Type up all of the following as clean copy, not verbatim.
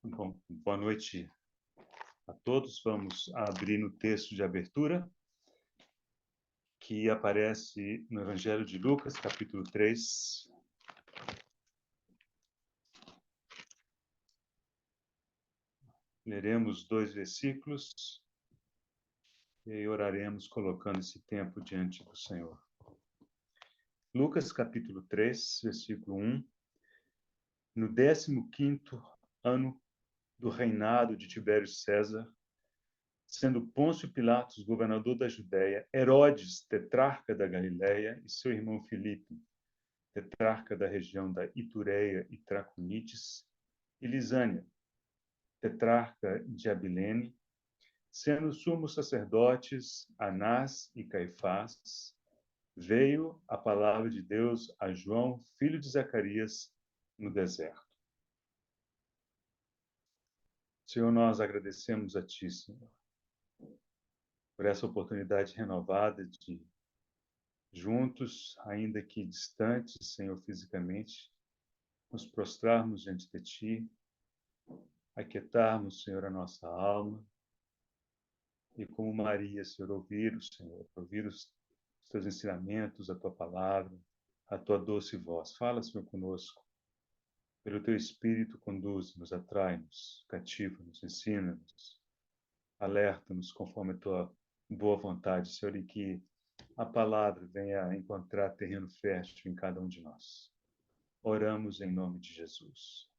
Bom, boa noite a todos. Vamos abrir no texto de abertura, que aparece no Evangelho de Lucas, capítulo 3. Leremos 2 versículos e aí oraremos colocando esse tempo diante do Senhor. Lucas, capítulo 3, versículo 1. No 15º ano do reinado de Tibério César, sendo Pôncio Pilatos governador da Judéia, Herodes, tetrarca da Galiléia, e seu irmão Filipe, tetrarca da região da Itureia e Traconites, e Lisânia, tetrarca de Abilene, sendo sumos sacerdotes Anás e Caifás, veio a palavra de Deus a João, filho de Zacarias, no deserto. Senhor, nós agradecemos a Ti, Senhor, por essa oportunidade renovada de juntos, ainda que distantes, Senhor, fisicamente, nos prostrarmos diante de Ti, aquietarmos, Senhor, a nossa alma, e como Maria, Senhor, ouvir os Teus ensinamentos, a Tua palavra, a Tua doce voz. Fala, Senhor, conosco. Pelo Teu Espírito, conduz-nos, atrai-nos, cativa-nos, ensina-nos, alerta-nos conforme a Tua boa vontade, Senhor, e que a palavra venha encontrar terreno fértil em cada um de nós. Oramos em nome de Jesus.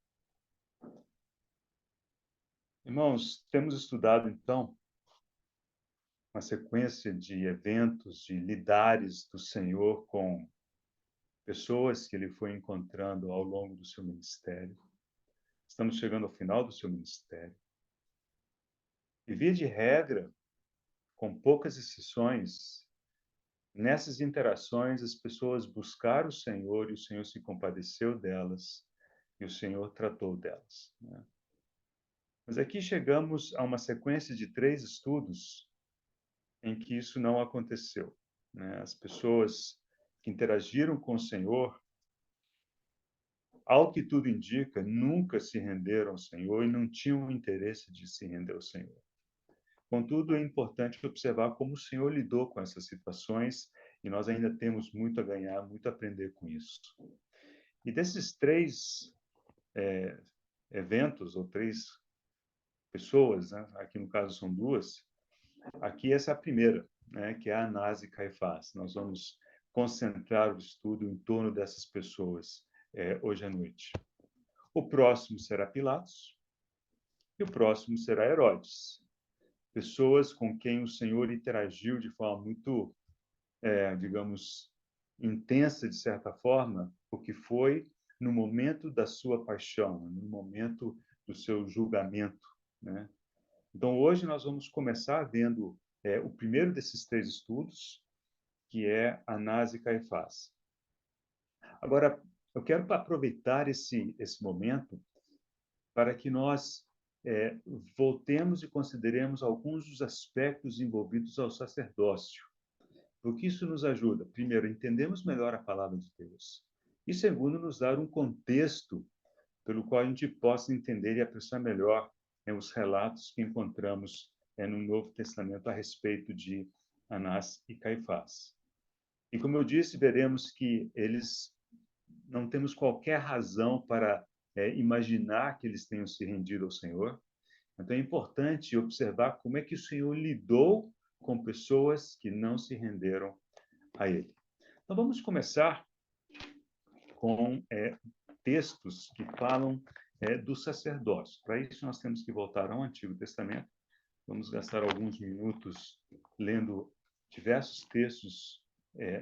Irmãos, temos estudado, então, uma sequência de eventos, de lidares do Senhor com pessoas que Ele foi encontrando ao longo do seu ministério. Estamos chegando ao final do seu ministério. E, via de regra, com poucas exceções, nessas interações as pessoas buscaram o Senhor e o Senhor se compadeceu delas e o Senhor tratou delas, né? Mas aqui chegamos a uma sequência de 3 estudos em que isso não aconteceu, né? As pessoas que interagiram com o Senhor, ao que tudo indica, nunca se renderam ao Senhor e não tinham interesse de se render ao Senhor. Contudo, é importante observar como o Senhor lidou com essas situações e nós ainda temos muito a ganhar, muito a aprender com isso. E desses 3 eventos, ou 3 pessoas, né? Aqui no caso são 2, aqui essa é a primeira, né? Que é Anás e Caifás. Nós vamos concentrar o estudo em torno dessas pessoas hoje à noite. O próximo será Pilatos e o próximo será Herodes. Pessoas com quem o Senhor interagiu de forma muito, digamos, intensa, de certa forma, porque foi no momento da sua paixão, no momento do seu julgamento, né? Então, hoje nós vamos começar vendo o primeiro desses 3 estudos, que é Anás e Caifás. Agora, eu quero aproveitar esse momento para que nós voltemos e consideremos alguns dos aspectos envolvidos ao sacerdócio. Porque isso nos ajuda, primeiro, a entendermos melhor a palavra de Deus. E segundo, nos dar um contexto pelo qual a gente possa entender e apreciar melhor os relatos que encontramos no Novo Testamento a respeito de Anás e Caifás. E como eu disse, veremos que eles não temos qualquer razão para imaginar que eles tenham se rendido ao Senhor. Então é importante observar como é que o Senhor lidou com pessoas que não se renderam a Ele. Então vamos começar com textos que falam do sacerdócio. Para isso nós temos que voltar ao Antigo Testamento. Vamos gastar alguns minutos lendo diversos textos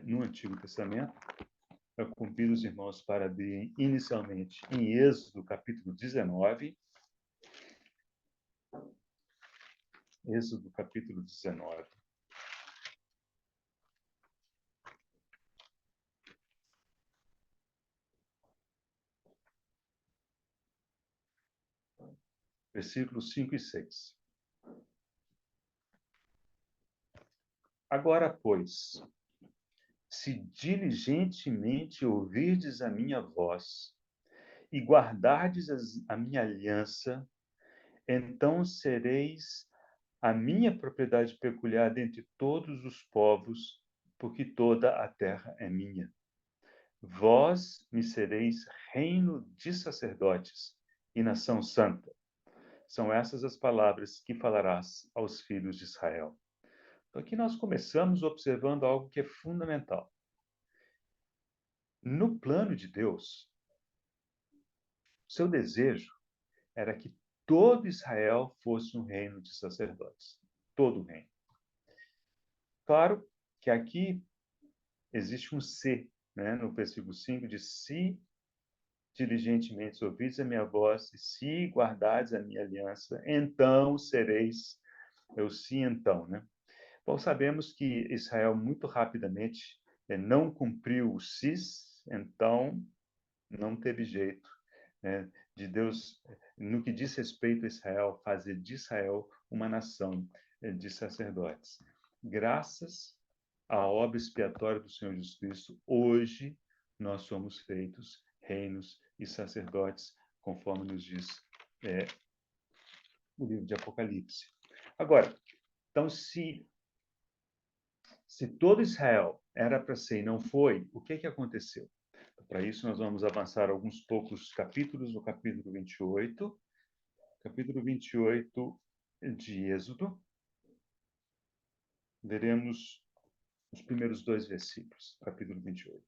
no Antigo Testamento. Eu convido os irmãos para abrirem inicialmente em Êxodo, capítulo 19. Êxodo, capítulo 19. Versículos 5 e 6. Agora, pois, se diligentemente ouvirdes a minha voz e guardardes a minha aliança, Então sereis a minha propriedade peculiar dentre todos os povos, porque toda a terra é minha. Vós me sereis reino de sacerdotes e nação santa. São essas as palavras que falarás aos filhos de Israel. Então, aqui nós começamos observando algo que é fundamental. No plano de Deus, seu desejo era que todo Israel fosse um reino de sacerdotes. Todo o reino. Claro que aqui existe um se, né? No versículo 5, de se diligentemente ouvides a minha voz, e se guardares a minha aliança, então sereis, eu se então, né? Bom, sabemos que Israel muito rapidamente não cumpriu o cis, então não teve jeito, né, de Deus, no que diz respeito a Israel, fazer de Israel uma nação de sacerdotes. Graças à obra expiatória do Senhor Jesus Cristo, hoje nós somos feitos reinos e sacerdotes, conforme nos diz o livro de Apocalipse. Agora, então, se todo Israel era para ser e não foi, o que aconteceu? Para isso, nós vamos avançar alguns poucos capítulos, no capítulo 28, de Êxodo. Veremos os primeiros 2 versículos, capítulo 28.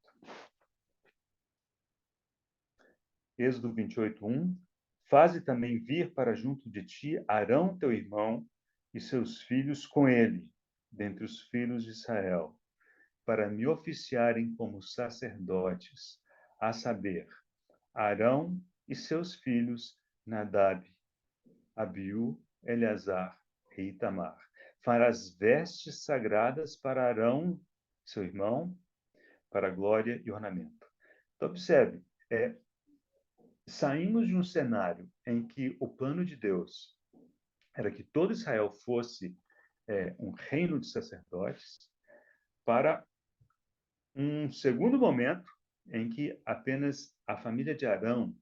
Êxodo 28, 1. Faze também vir para junto de ti Arão, teu irmão, e seus filhos com ele, dentre os filhos de Israel, para me oficiarem como sacerdotes, a saber, Arão e seus filhos, Nadab, Abiú, Eleazar e Itamar. Farás vestes sagradas para Arão, seu irmão, para glória e ornamento. Então, observe, saímos de um cenário em que o plano de Deus era que todo Israel fosse um reino de sacerdotes, para um segundo momento em que apenas a família de Arão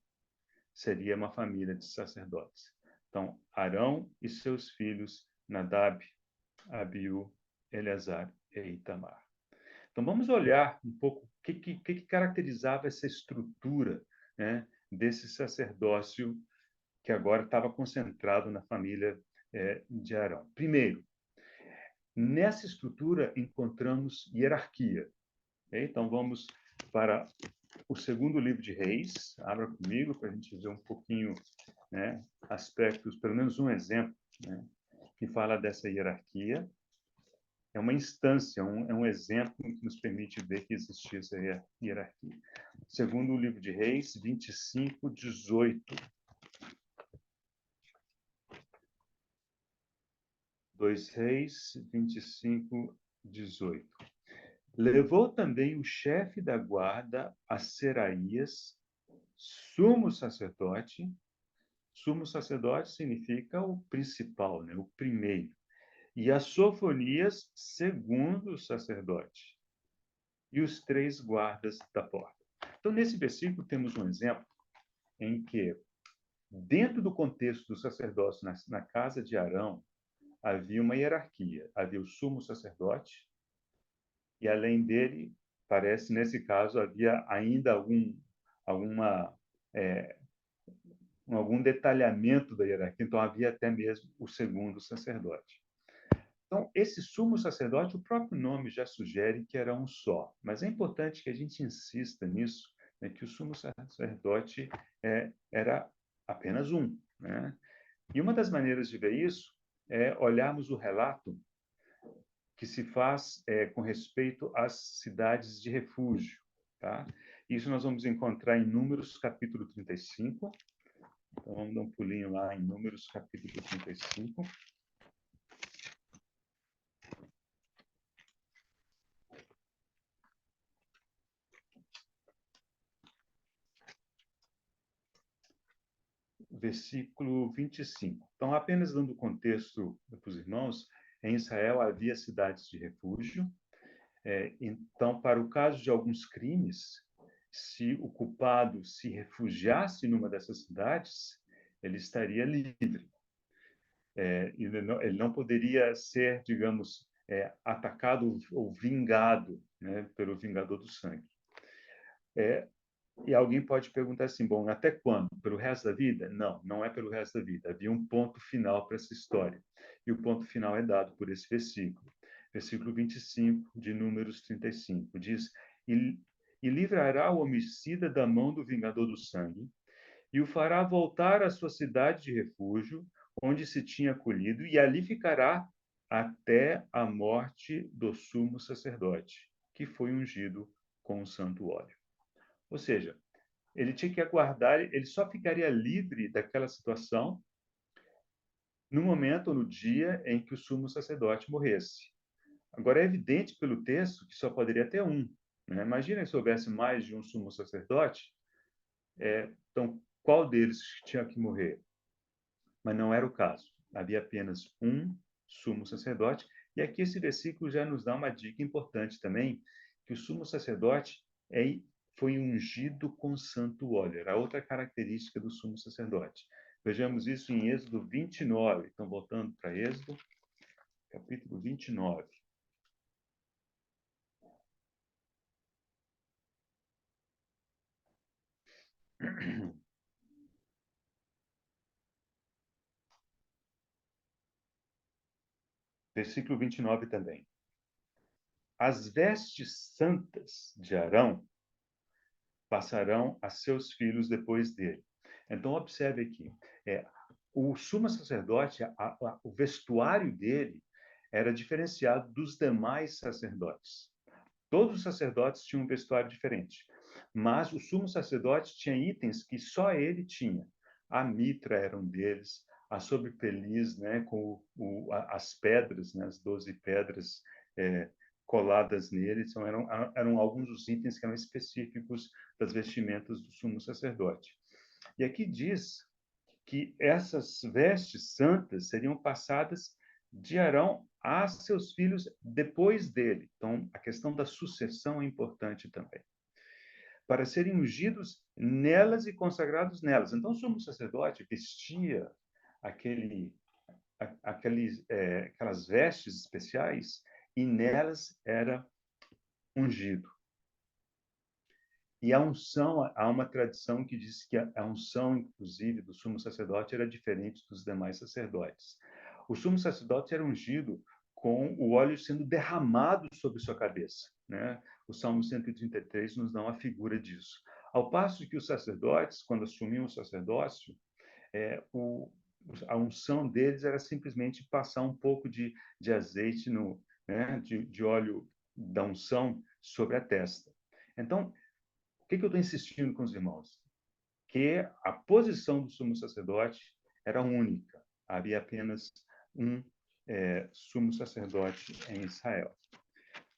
seria uma família de sacerdotes. Então, Arão e seus filhos, Nadab, Abiú, Eleazar e Itamar. Então, vamos olhar um pouco o que caracterizava essa estrutura, né, desse sacerdócio que agora estava concentrado na família de Arão. Primeiro, nessa estrutura encontramos hierarquia. Okay? Então, vamos para o segundo livro de Reis. Abra comigo para a gente ver um pouquinho, né, aspectos, pelo menos um exemplo, né, que fala dessa hierarquia. É uma instância, é um exemplo que nos permite ver que existia essa hierarquia. Segundo o livro de Reis, 25, 18. 2 Reis, 25, 18. Levou também o chefe da guarda a Seraías, sumo sacerdote. Sumo sacerdote significa o principal, né? O primeiro. E a Sofonias, segundo sacerdote. E os 3 guardas da porta. Então, nesse versículo, temos um exemplo em que, dentro do contexto do sacerdócio na casa de Arão, havia uma hierarquia. Havia o sumo sacerdote, e além dele, parece, nesse caso, havia ainda algum detalhamento da hierarquia. Então, havia até mesmo o segundo sacerdote. Então, esse sumo sacerdote, o próprio nome já sugere que era um só, mas é importante que a gente insista nisso, né, que o sumo sacerdote era apenas um, né? E uma das maneiras de ver isso é olharmos o relato que se faz com respeito às cidades de refúgio, tá? Isso nós vamos encontrar em Números, capítulo 35. Então, vamos dar um pulinho lá em Números, capítulo 35. Versículo 25. Então, apenas dando contexto para os irmãos, em Israel havia cidades de refúgio. Então, para o caso de alguns crimes, se o culpado se refugiasse numa dessas cidades, ele estaria livre. Ele não poderia ser, digamos, atacado ou vingado, né, pelo vingador do sangue. E alguém pode perguntar assim, bom, até quando? Pelo resto da vida? Não, não é pelo resto da vida. Havia um ponto final para essa história. E o ponto final é dado por esse versículo. Versículo 25 de Números 35. Diz, e livrará o homicida da mão do vingador do sangue, e o fará voltar à sua cidade de refúgio, onde se tinha acolhido, e ali ficará até a morte do sumo sacerdote, que foi ungido com o santo óleo. Ou seja, ele tinha que aguardar, ele só ficaria livre daquela situação no momento ou no dia em que o sumo sacerdote morresse. Agora, é evidente pelo texto que só poderia ter um. Né? Imagina se houvesse mais de um sumo sacerdote, então qual deles tinha que morrer? Mas não era o caso. Havia apenas um sumo sacerdote. E aqui esse versículo já nos dá uma dica importante também, que o sumo sacerdote foi ungido com santo óleo. Era outra característica do sumo sacerdote. Vejamos isso em Êxodo 29. Então, voltando para Êxodo, capítulo 29. Versículo 29 também. As vestes santas de Arão passarão a seus filhos depois dele. Então, observe aqui. O sumo sacerdote, o vestuário dele era diferenciado dos demais sacerdotes. Todos os sacerdotes tinham um vestuário diferente, mas o sumo sacerdote tinha itens que só ele tinha. A mitra era um deles, a sobrepeliz, né, com as pedras, né, as 12 pedras coladas nele, então eram alguns dos itens que eram específicos das vestimentas do sumo sacerdote. E aqui diz que essas vestes santas seriam passadas de Arão a seus filhos depois dele. Então, a questão da sucessão é importante também. Para serem ungidos nelas e consagrados nelas. Então, o sumo sacerdote vestia aquelas vestes especiais e nelas era ungido. E a unção, há uma tradição que diz que a unção, inclusive, do sumo sacerdote era diferente dos demais sacerdotes. O sumo sacerdote era ungido com o óleo sendo derramado sobre sua cabeça. Né? O Salmo 133 nos dá uma figura disso. Ao passo que os sacerdotes, quando assumiam o sacerdócio, a unção deles era simplesmente passar um pouco de azeite, de óleo da unção sobre a testa. Então, o que eu estou insistindo com os irmãos? Que a posição do sumo sacerdote era única. Havia apenas um sumo sacerdote em Israel.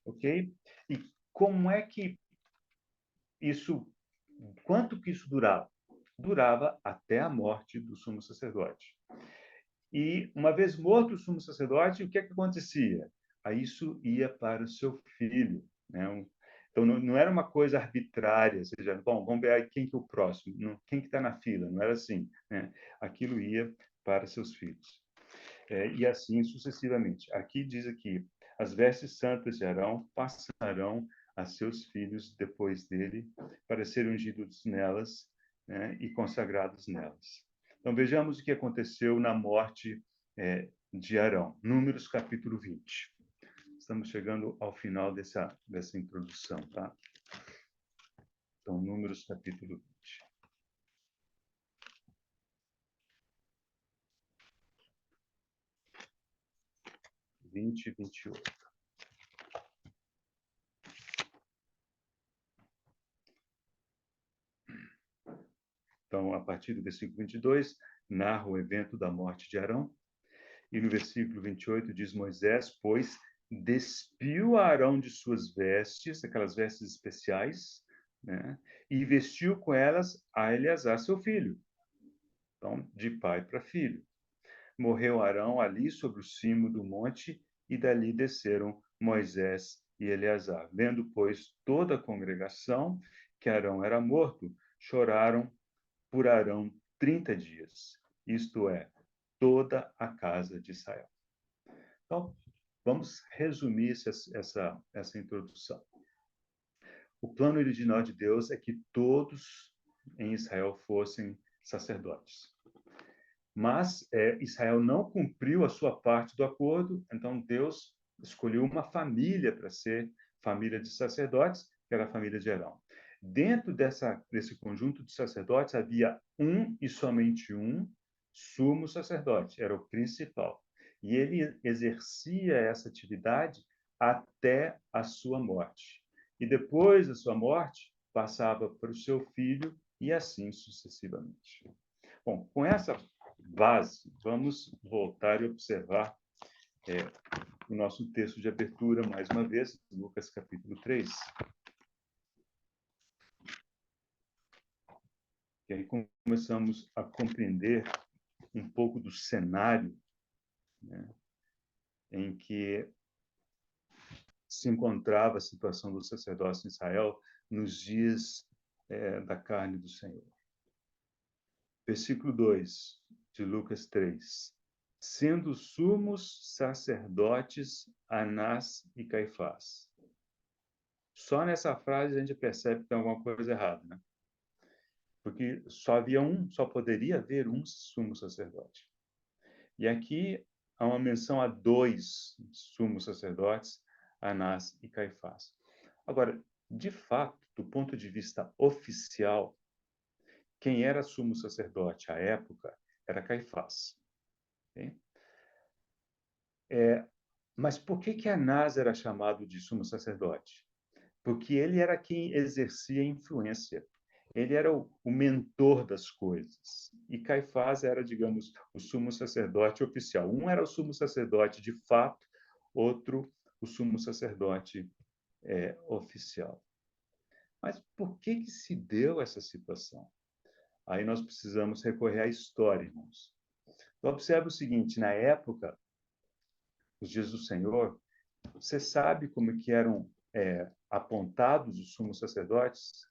Ok? E como é que isso... Quanto que isso durava? Durava até a morte do sumo sacerdote. E, uma vez morto o sumo sacerdote, o que acontecia? Aí isso ia para o seu filho. Né? Então, não era uma coisa arbitrária, ou seja, bom, vamos ver quem que é o próximo, não, quem que está na fila, não era assim. Né? Aquilo ia para seus filhos. E assim sucessivamente. Aqui diz aqui, as vestes santas de Arão passarão a seus filhos depois dele, para serem ungidos nelas, né, e consagrados nelas. Então, vejamos o que aconteceu na morte de Arão. Números, capítulo 20. Estamos chegando ao final dessa introdução, tá? Então, Números, capítulo 20. 20 e 28. Então, a partir do versículo 22, narra o evento da morte de Arão. E no versículo 28 diz Moisés, pois despiu Arão de suas vestes, aquelas vestes especiais, né? E vestiu com elas a Eleazar, seu filho. Então, de pai para filho. Morreu Arão ali sobre o cimo do monte, e dali desceram Moisés e Eleazar. Vendo, pois, toda a congregação que Arão era morto, choraram por Arão 30 dias. Isto é, toda a casa de Israel. Então, vamos resumir essa introdução. O plano original de Deus é que todos em Israel fossem sacerdotes. Mas Israel não cumpriu a sua parte do acordo, então Deus escolheu uma família para ser família de sacerdotes, que era a família de Arão. Dentro desse conjunto de sacerdotes havia um e somente um sumo sacerdote, era o principal. E ele exercia essa atividade até a sua morte. E depois da sua morte, passava para o seu filho e assim sucessivamente. Bom, com essa base, vamos voltar e observar o nosso texto de abertura, mais uma vez, Lucas capítulo 3. E aí começamos a compreender um pouco do cenário, né, em que se encontrava a situação do sacerdócio em Israel nos dias da carne do Senhor. Versículo 2 de Lucas 3. Sendo sumos sacerdotes Anás e Caifás. Só nessa frase a gente percebe que tem alguma coisa errada, né? Porque só poderia haver um sumo sacerdote. E aqui há uma menção a dois sumos sacerdotes, Anás e Caifás. Agora, de fato, do ponto de vista oficial, quem era sumo sacerdote à época era Caifás. Okay? Mas por que Anás era chamado de sumo sacerdote? Porque ele era quem exercia influência. Ele era o mentor das coisas. E Caifás era, digamos, o sumo sacerdote oficial. Um era o sumo sacerdote de fato, outro o sumo sacerdote oficial. Mas por que se deu essa situação? Aí nós precisamos recorrer à história, irmãos. Então, observe o seguinte, na época, os dias do Senhor, você sabe como que eram apontados os sumos sacerdotes?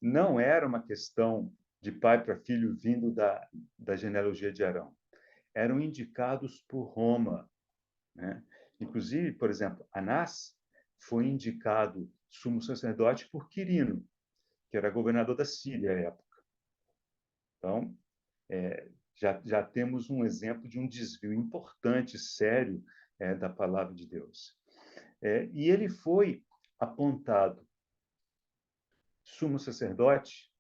Não era uma questão de pai para filho vindo da genealogia de Arão. Eram indicados por Roma, né? Inclusive, por exemplo, Anás foi indicado sumo sacerdote por Quirino, que era governador da Síria à época. Então, já temos um exemplo de um desvio importante, sério, da palavra de Deus. E ele foi apontado sumo sacerdote.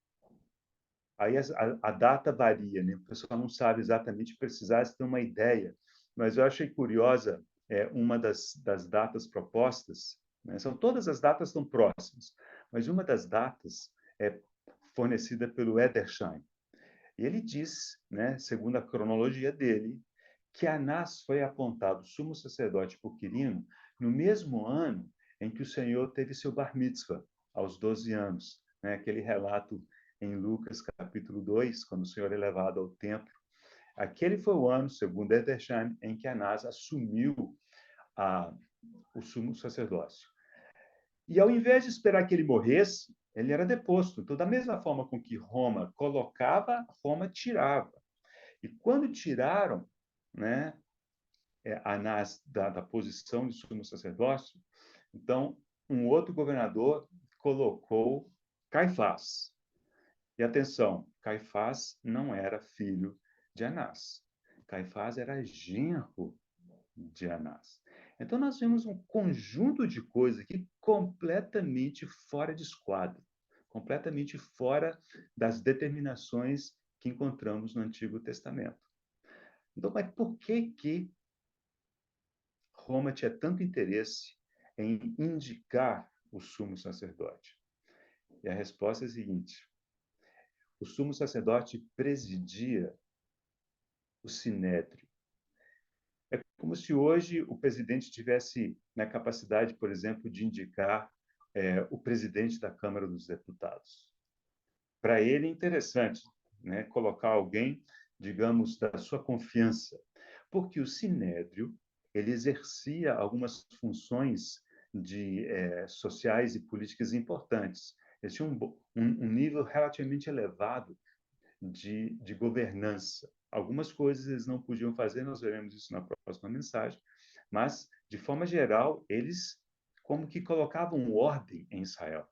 Aí a data varia, né? O pessoal não sabe exatamente precisar, se tem uma ideia. Mas eu achei curiosa uma das datas propostas, né? Todas as datas estão próximas, mas uma das datas é fornecida pelo Edersheim. E ele diz, né, segundo a cronologia dele, que Anás foi apontado sumo sacerdote por Quirino no mesmo ano em que o Senhor teve seu bar mitzvah, aos 12 anos. Né? Aquele relato em Lucas, capítulo 2, quando o Senhor é levado ao templo. Aquele foi o ano, segundo Edersheim, em que Anás assumiu o sumo sacerdócio. E ao invés de esperar que ele morresse, ele era deposto. Então, da mesma forma com que Roma colocava, Roma tirava. E quando tiraram, né, Anás da posição de sumo sacerdócio, então um outro governador colocou Caifás. E atenção, Caifás não era filho de Anás. Caifás era genro de Anás. Então nós vemos um conjunto de coisas aqui completamente fora de esquadro, completamente fora das determinações que encontramos no Antigo Testamento. Então, mas por que Roma tinha tanto interesse em indicar o sumo sacerdote? E a resposta é a seguinte: o sumo sacerdote presidia o sinédrio. É como se hoje o presidente tivesse na capacidade, por exemplo, de indicar o presidente da Câmara dos Deputados. Para ele é interessante, né, colocar alguém, digamos, da sua confiança, porque o sinédrio ele exercia algumas funções sociais e políticas importantes. Ele tinha um nível relativamente elevado de governança, algumas coisas eles não podiam fazer, nós veremos isso na próxima mensagem, mas, de forma geral, eles como que colocavam ordem em Israel.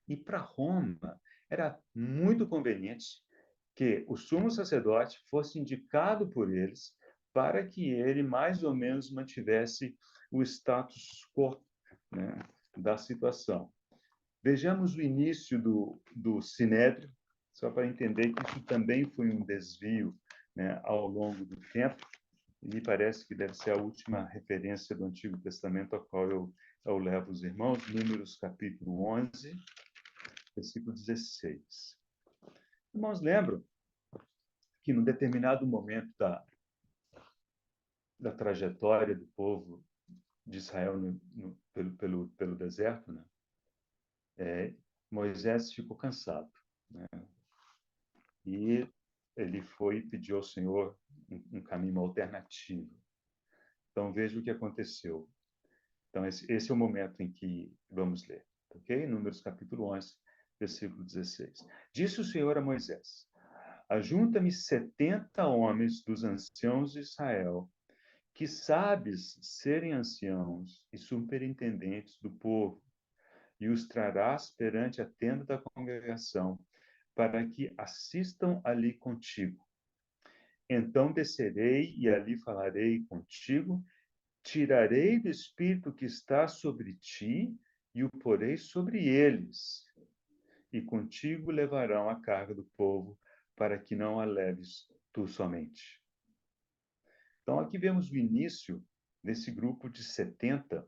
E para Roma, era muito conveniente que o sumo sacerdote fosse indicado por eles para que ele mais ou menos mantivesse o status quo, né, da situação. Vejamos o início do Sinédrio, só para entender que isso também foi um desvio, né, ao longo do tempo, e me parece que deve ser a última referência do Antigo Testamento a qual eu levo os irmãos, Números capítulo 11, versículo 16. Irmãos, lembram que num determinado momento da trajetória do povo de Israel pelo deserto, né, Moisés ficou cansado, né, e ele foi e pediu ao Senhor um caminho alternativo. Então, veja o que aconteceu. Então, esse é o momento em que vamos ler, ok? Números capítulo 11, versículo 16. Disse o Senhor a Moisés: ajunta-me 70 homens dos anciãos de Israel, que sabes serem anciãos e superintendentes do povo, e os trarás perante a tenda da congregação, para que assistam ali contigo. Então descerei e ali falarei contigo, tirarei do espírito que está sobre ti e o porei sobre eles, e contigo levarão a carga do povo, para que não a leves tu somente. Então, aqui vemos o início desse grupo de 70,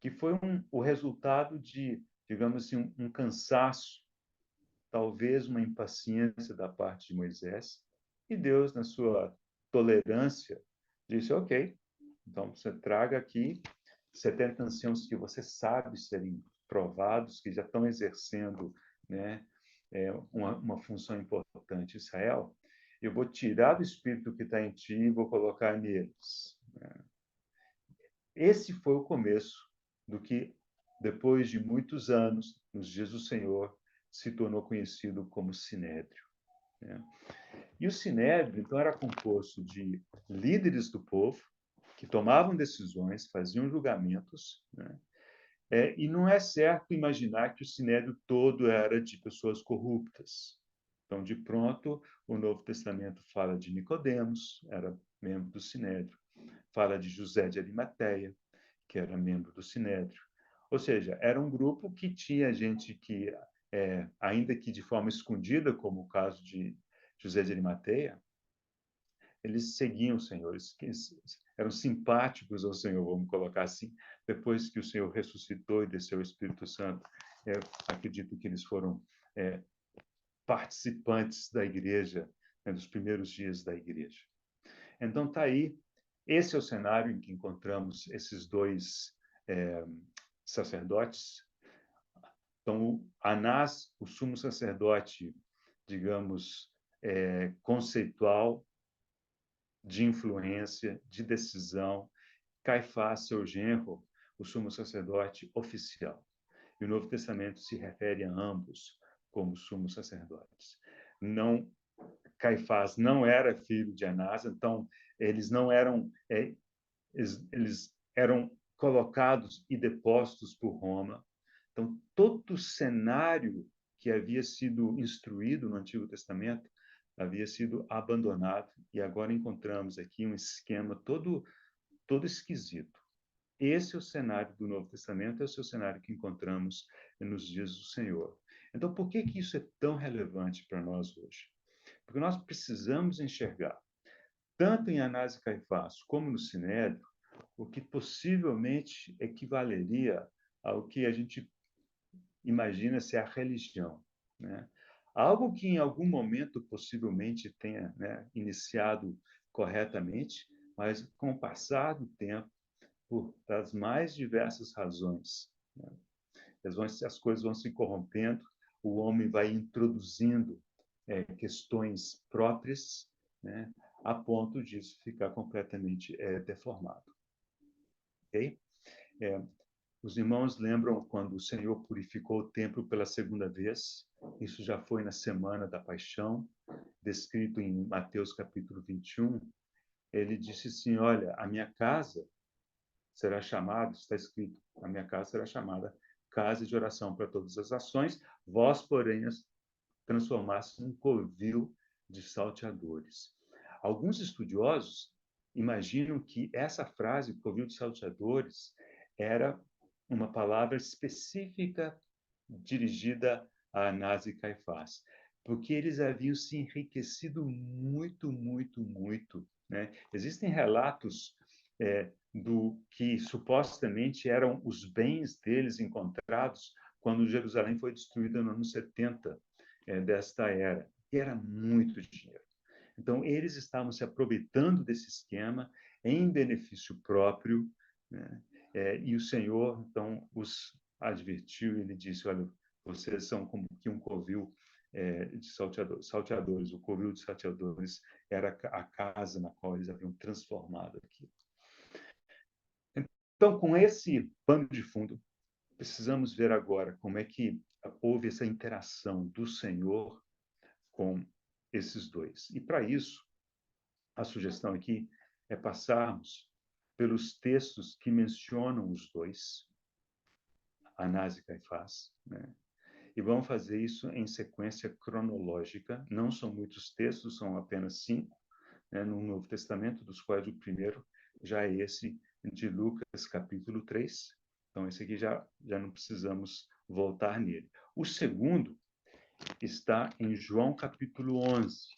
que foi o resultado de, digamos assim, um cansaço, talvez uma impaciência da parte de Moisés, e Deus, na sua tolerância, disse, ok, então você traga aqui 70 anciãos que você sabe serem provados, que já estão exercendo, né, uma função importante em Israel, eu vou tirar do espírito que está em ti e vou colocar neles. Esse foi o começo do que, depois de muitos anos, nos dias do Senhor, se tornou conhecido como Sinédrio. Né? E o Sinédrio, então, era composto de líderes do povo, que tomavam decisões, faziam julgamentos, né? E não é certo imaginar que o Sinédrio todo era de pessoas corruptas. Então, de pronto, o Novo Testamento fala de Nicodemos, era membro do Sinédrio, fala de José de Arimateia, que era membro do Sinédrio. Ou seja, era um grupo que tinha gente que, ainda que de forma escondida, como o caso de José de Arimateia, eles seguiam o Senhor, eles eram simpáticos ao Senhor, vamos colocar assim, depois que o Senhor ressuscitou e desceu o Espírito Santo. Acredito que eles foram participantes da igreja, né, dos primeiros dias da igreja. Então, está aí, esse é o cenário em que encontramos esses dois sacerdotes. Então, Anás, o sumo sacerdote, digamos, conceitual, de influência, de decisão. Caifás, seu genro, o sumo sacerdote oficial. E o Novo Testamento se refere a ambos como sumos sacerdotes. Não, Caifás não era filho de Anás, então eles não eram, eles eram colocados e depostos por Roma. Então, todo o cenário que havia sido instruído no Antigo Testamento havia sido abandonado, e agora encontramos aqui um esquema todo esquisito. Esse é o cenário do Novo Testamento, esse é o cenário que encontramos nos dias do Senhor. Então, por que isso é tão relevante para nós hoje? Porque nós precisamos enxergar, tanto em Anás e Caifás como no Sinédrio, o que possivelmente equivaleria ao que a gente imagina ser a religião, né? Algo que em algum momento possivelmente tenha, né, iniciado corretamente, mas com o passar do tempo, por das mais diversas razões, né, as coisas vão se corrompendo, o homem vai introduzindo questões próprias, né, a ponto disso ficar completamente deformado. Ok? Os irmãos lembram quando o Senhor purificou o templo pela segunda vez? Isso já foi na semana da paixão. descrito em Mateus capítulo 21, ele disse assim, olha, a minha casa será chamada, está escrito, a minha casa será chamada casa de oração para todas as nações, vós, porém, as transformaste num covil de salteadores. Alguns estudiosos imaginam que essa frase, covil de salteadores, era uma palavra específica dirigida a Anás e Caifás, porque eles haviam se enriquecido muito, muito, muito. Né? Existem relatos do que supostamente eram os bens deles encontrados quando Jerusalém foi destruída no ano 70 desta era. E era muito dinheiro. Então, eles estavam se aproveitando desse esquema em benefício próprio, né? E o Senhor, então, os advertiu, ele disse, olha, vocês são como que um covil de salteadores. O covil de salteadores era a casa na qual eles haviam transformado aquilo. Então, com esse pano de fundo, precisamos ver agora como é que houve essa interação do Senhor com esses dois. E, para isso, a sugestão aqui é passarmos pelos textos que mencionam os dois, Anás e Caifás, né? E vamos fazer isso em sequência cronológica. Não são muitos textos, são apenas 5, né, no Novo Testamento, dos quais o primeiro já é esse de Lucas, capítulo 3. Então, esse aqui já não precisamos voltar nele. O segundo está em João, capítulo 11.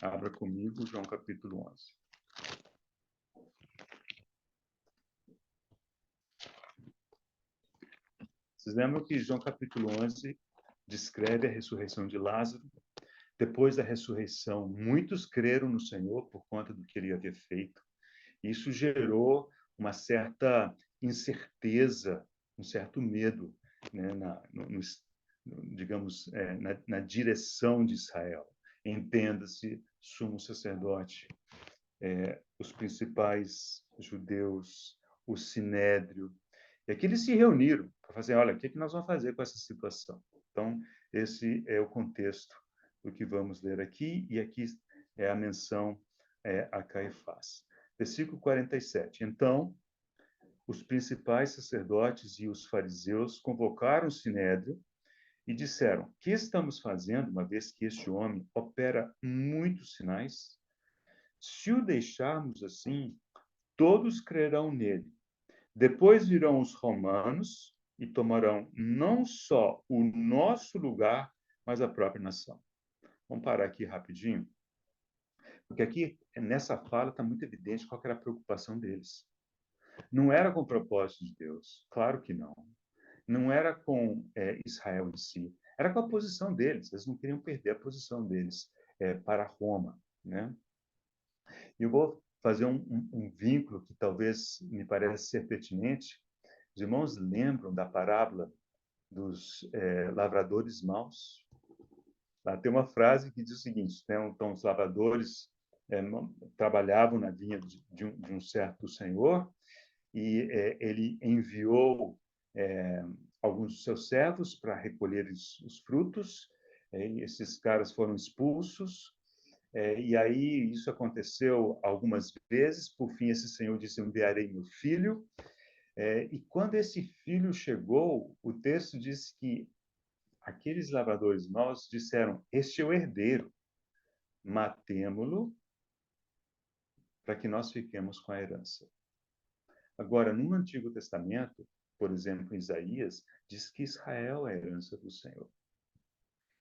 Abra comigo João, capítulo 11. Vocês lembram que João, capítulo 11, descreve a ressurreição de Lázaro? Depois da ressurreição, muitos creram no Senhor por conta do que ele havia feito. Isso gerou uma certa incerteza, um certo medo, né, digamos, na direção de Israel. Entenda-se, sumo sacerdote, os principais judeus, o sinédrio. E aqui eles se reuniram para fazer, olha, o que nós vamos fazer com essa situação? Então, esse é o contexto do que vamos ler aqui, e aqui é a menção a Caifás. Versículo 47. Então, os principais sacerdotes e os fariseus convocaram o sinédrio e disseram, que estamos fazendo, uma vez que este homem opera muitos sinais? Se o deixarmos assim, todos crerão nele. Depois virão os romanos e tomarão não só o nosso lugar, mas a própria nação. Vamos parar aqui rapidinho, porque aqui, nessa fala, está muito evidente qual era a preocupação deles. Não era com o propósito de Deus, claro que não. Não era com Israel em si, era com a posição deles. Eles não queriam perder a posição deles para Roma, né? E eu vou fazer um vínculo que talvez me pareça ser pertinente. Os irmãos lembram da parábola dos lavradores maus? Lá tem uma frase que diz o seguinte, né? Então, os lavradores trabalhavam na vinha de um certo senhor e ele enviou alguns dos seus servos para recolher os frutos, e esses caras foram expulsos, e aí isso aconteceu algumas vezes. Por fim, esse senhor disse, enviarei meu filho, e quando esse filho chegou, o texto diz que aqueles lavradores maus disseram, este é o herdeiro, matemo-lo para que nós fiquemos com a herança. Agora, no Antigo Testamento, por exemplo, em Isaías, diz que Israel é a herança do Senhor.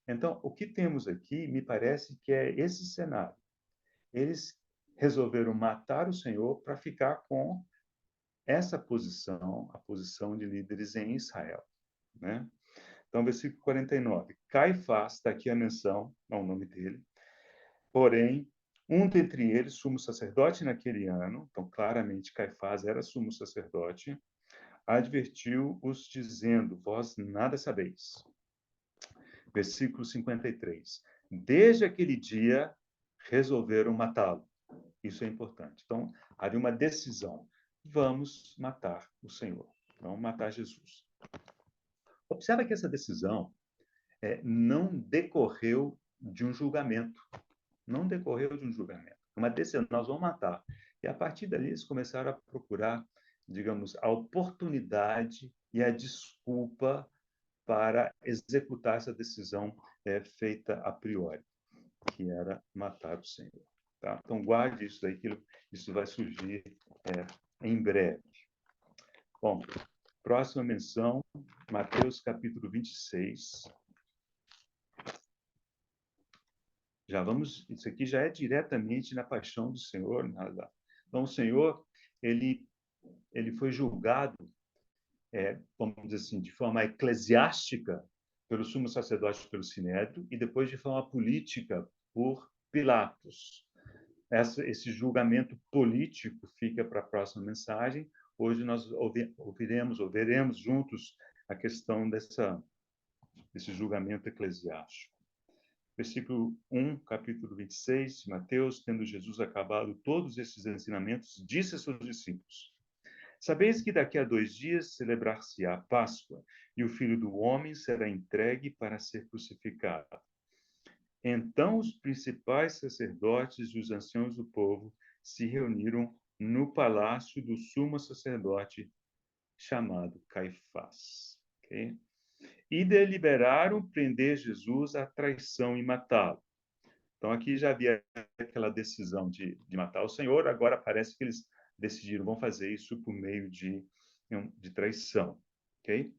Então, o que temos aqui, me parece que é esse cenário. Eles resolveram matar o Senhor para ficar com essa posição, a posição de líderes em Israel, né? Então, versículo 49. Caifás, está aqui a menção, não o nome dele. Porém, um dentre eles, sumo sacerdote naquele ano, então claramente Caifás era sumo sacerdote, advertiu-os dizendo, vós nada sabeis. Versículo 53. Desde aquele dia, resolveram matá-lo. Isso é importante. Então, havia uma decisão. Vamos matar o Senhor. Vamos matar Jesus. Observa que essa decisão não decorreu de um julgamento. Não decorreu de um julgamento. Uma decisão, nós vamos matar. E a partir dali eles começaram a procurar, digamos, a oportunidade e a desculpa para executar essa decisão feita a priori, que era matar o Senhor. Tá? Então, guarde isso daí, que isso vai surgir em breve. Bom, próxima menção, Mateus capítulo 26. Isso aqui já é diretamente na paixão do Senhor. Então, o Senhor, ele foi julgado, vamos dizer assim, de forma eclesiástica pelo sumo sacerdote, pelo Sinédrio, e depois de forma política por Pilatos. Esse julgamento político fica para a próxima mensagem. Hoje nós veremos juntos a questão desse julgamento eclesiástico. Versículo 1, capítulo 26 de Mateus, tendo Jesus acabado todos esses ensinamentos, disse a seus discípulos: Sabeis que daqui a 2 dias celebrar-se-á a Páscoa, e o Filho do Homem será entregue para ser crucificado. Então os principais sacerdotes e os anciãos do povo se reuniram no palácio do sumo sacerdote chamado Caifás. Okay? E deliberaram prender Jesus à traição e matá-lo. Então, aqui já havia aquela decisão de matar o Senhor, agora parece que eles decidiram, vão fazer isso por meio de traição. Ok?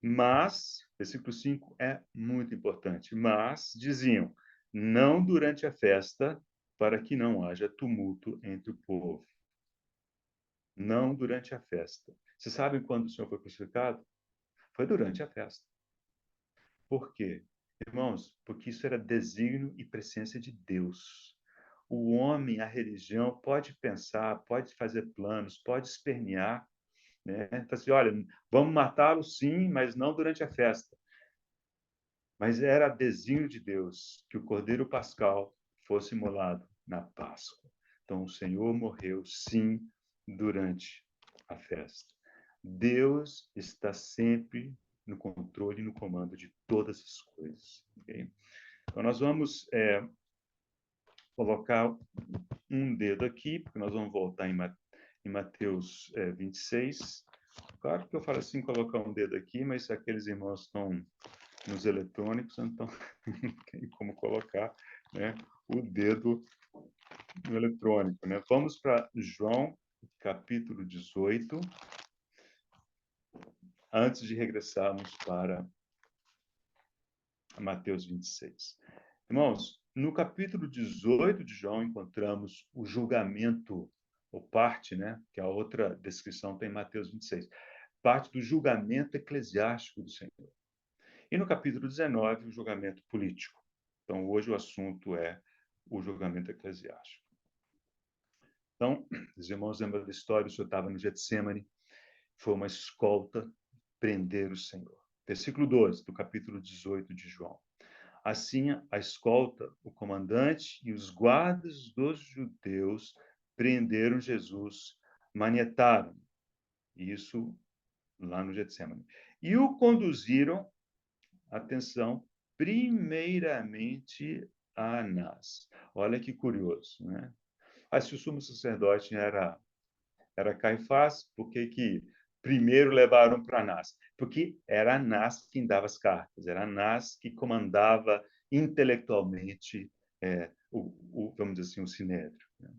Mas, versículo 5 é muito importante, mas diziam, não durante a festa, para que não haja tumulto entre o povo. Não durante a festa. Vocês sabem quando o Senhor foi crucificado? Foi durante a festa. Por quê? Irmãos, porque isso era desígnio e presciência de Deus. O homem, a religião, pode pensar, pode fazer planos, pode espernear, né? Então, assim, olha, vamos matá-lo sim, mas não durante a festa. Mas era desígnio de Deus que o Cordeiro Pascal fosse imolado na Páscoa. Então, o Senhor morreu, sim, durante a festa. Deus está sempre no controle e no comando de todas as coisas. Okay? Então, nós vamos colocar um dedo aqui, porque nós vamos voltar em Mateus 26. Claro que eu falo assim, colocar um dedo aqui, mas se aqueles irmãos estão nos eletrônicos, então não tem como colocar, né, o dedo no eletrônico. Né? Vamos para João, capítulo 18, antes de regressarmos para Mateus 26. Irmãos, no capítulo 18 de João encontramos o julgamento, ou parte, né, que a outra descrição tem em Mateus 26, parte do julgamento eclesiástico do Senhor. E no capítulo 19, o julgamento político. Então, hoje o assunto é o julgamento eclesiástico. Então, os irmãos lembram da história, o Senhor estava no Getsêmani, foi uma escolta prender o Senhor. Versículo 12 do capítulo 18 de João. Assim, a escolta, o comandante e os guardas dos judeus prenderam Jesus, manietaram, isso lá no Getsêmani, e o conduziram, atenção, primeiramente a Anás. Olha que curioso, né? Se o sumo sacerdote era Caifás, por que primeiro levaram para Anás? Porque era Anás quem dava as cartas, era Anás que comandava intelectualmente vamos dizer assim, o Sinédrio. Né?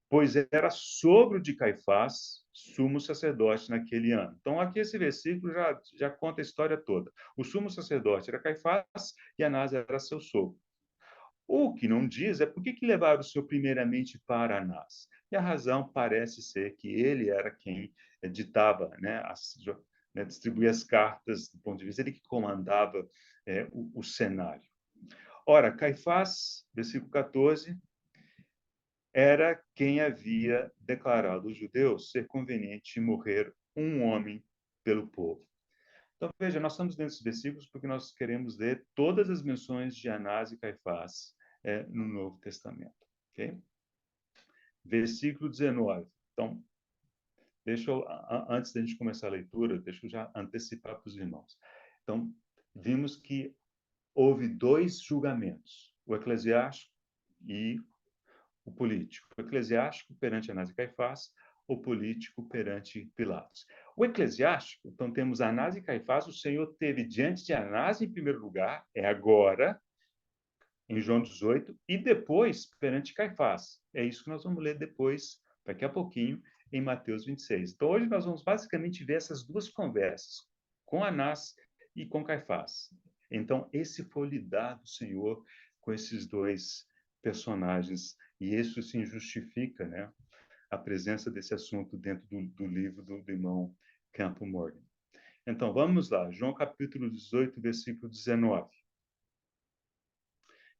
Pois era sogro de Caifás, sumo sacerdote naquele ano. Então, aqui esse versículo já conta a história toda. O sumo sacerdote era Caifás e Anás era seu sogro. O que não diz é por que levaram o Senhor primeiramente para Anás. E a razão parece ser que ele era quem ditava, né, distribuía as cartas do ponto de vista, ele que comandava o cenário. Ora, Caifás, versículo 14, era quem havia declarado aos judeus ser conveniente morrer um homem pelo povo. Então, veja, nós estamos lendo esses versículos porque nós queremos ler todas as menções de Anás e Caifás no Novo Testamento. Okay? Versículo 19. Então, antes da gente começar a leitura, deixa eu já antecipar para os irmãos. Então, vimos que houve dois julgamentos, o eclesiástico e o político. O eclesiástico perante Anás e Caifás, o político perante Pilatos. O eclesiástico, então temos Anás e Caifás, o Senhor teve diante de Anás em primeiro lugar, é agora, em João 18, e depois perante Caifás. É isso que nós vamos ler depois, daqui a pouquinho, em Mateus 26. Então, hoje nós vamos basicamente ver essas duas conversas, com Anás e com Caifás. Então, esse foi o lidar do Senhor com esses dois personagens, e isso sim justifica, né, a presença desse assunto dentro do livro do irmão Campo Morgan. Então, vamos lá, João capítulo 18, versículo 19.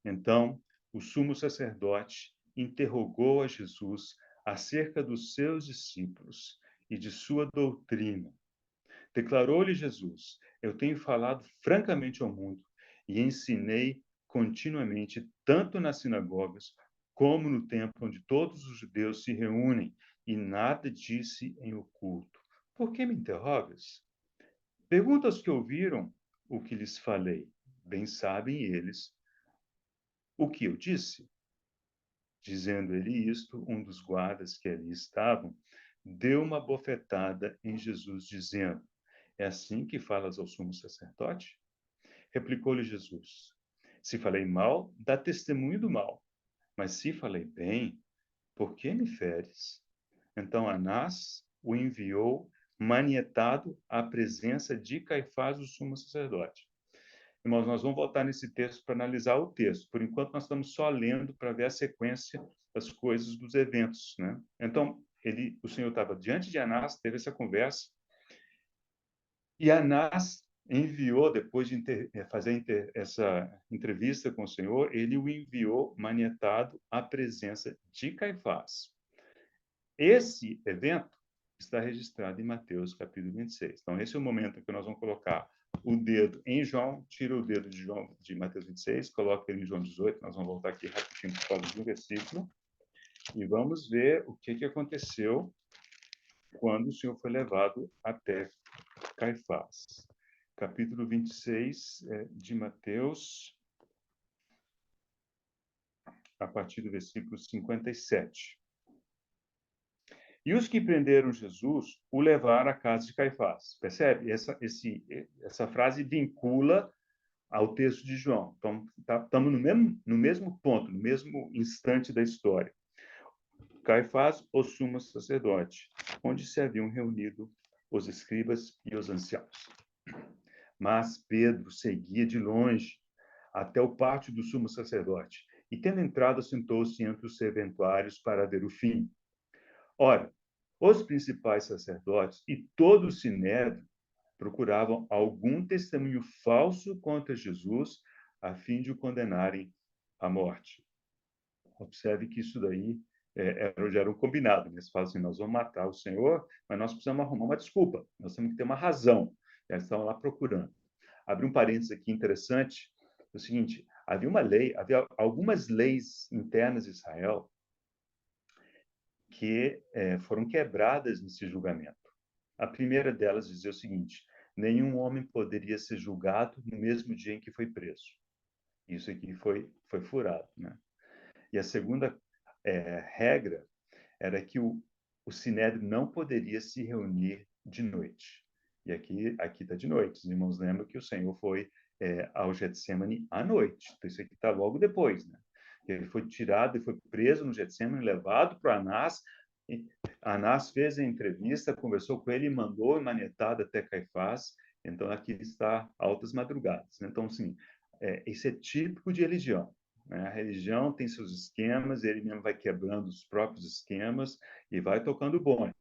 Então, o sumo sacerdote interrogou a Jesus acerca dos seus discípulos e de sua doutrina. Declarou-lhe Jesus: Eu tenho falado francamente ao mundo e ensinei continuamente, tanto nas sinagogas como no templo onde todos os judeus se reúnem, e nada disse em oculto. Por que me interrogas? Pergunta aos que ouviram o que lhes falei. Bem sabem eles o que eu disse. Dizendo ele isto, um dos guardas que ali estavam deu uma bofetada em Jesus, dizendo: É assim que falas ao sumo sacerdote? Replicou-lhe Jesus: Se falei mal, dá testemunho do mal. Mas se falei bem, por que me feres? Então Anás o enviou manietado à presença de Caifás, o sumo sacerdote. Irmãos, nós vamos voltar nesse texto para analisar o texto. Por enquanto, nós estamos só lendo para ver a sequência das coisas, dos eventos, né? Então, o Senhor estava diante de Anás, teve essa conversa, e Anás enviou, depois de fazer essa entrevista com o Senhor, ele o enviou manietado à presença de Caifás. Esse evento está registrado em Mateus, capítulo 26. Então, esse é o momento em que nós vamos colocar o dedo em João, tira o dedo de Mateus 26, coloca ele em João 18, nós vamos voltar aqui rapidinho por causa do versículo, e vamos ver o que aconteceu quando o Senhor foi levado até Caifás. Capítulo 26 de Mateus, a partir do versículo 57. E os que prenderam Jesus o levaram à casa de Caifás. Percebe? Essa frase vincula ao texto de João. Então, estamos no mesmo ponto, no mesmo instante da história. Caifás, o sumo sacerdote, onde se haviam reunido os escribas e os anciãos. Mas Pedro seguia de longe até o pátio do sumo sacerdote, e, tendo entrado, sentou-se entre os serventuários para ver o fim. Ora, os principais sacerdotes e todo o sinédrio procuravam algum testemunho falso contra Jesus, a fim de o condenarem à morte. Observe que isso daí já era um combinado. Eles falam assim: nós vamos matar o Senhor, mas nós precisamos arrumar uma desculpa, nós temos que ter uma razão. Eles estavam lá procurando. Abri um parênteses aqui interessante: é o seguinte, havia algumas leis internas de Israel que foram quebradas nesse julgamento. A primeira delas dizia o seguinte: nenhum homem poderia ser julgado no mesmo dia em que foi preso. Isso aqui foi furado, né? E a segunda regra era que o sinédrio não poderia se reunir de noite. E aqui está de noite. Os irmãos lembram que o Senhor foi ao Getsemane à noite. Então, isso aqui está logo depois, né? Ele foi tirado e foi preso no Getsemane, levado para Anás. Anás fez a entrevista, conversou com ele e mandou manietado até Caifás. Então, aqui está altas madrugadas. Então, assim, isso é típico de religião. Né? A religião tem seus esquemas, ele mesmo vai quebrando os próprios esquemas e vai tocando o bonde.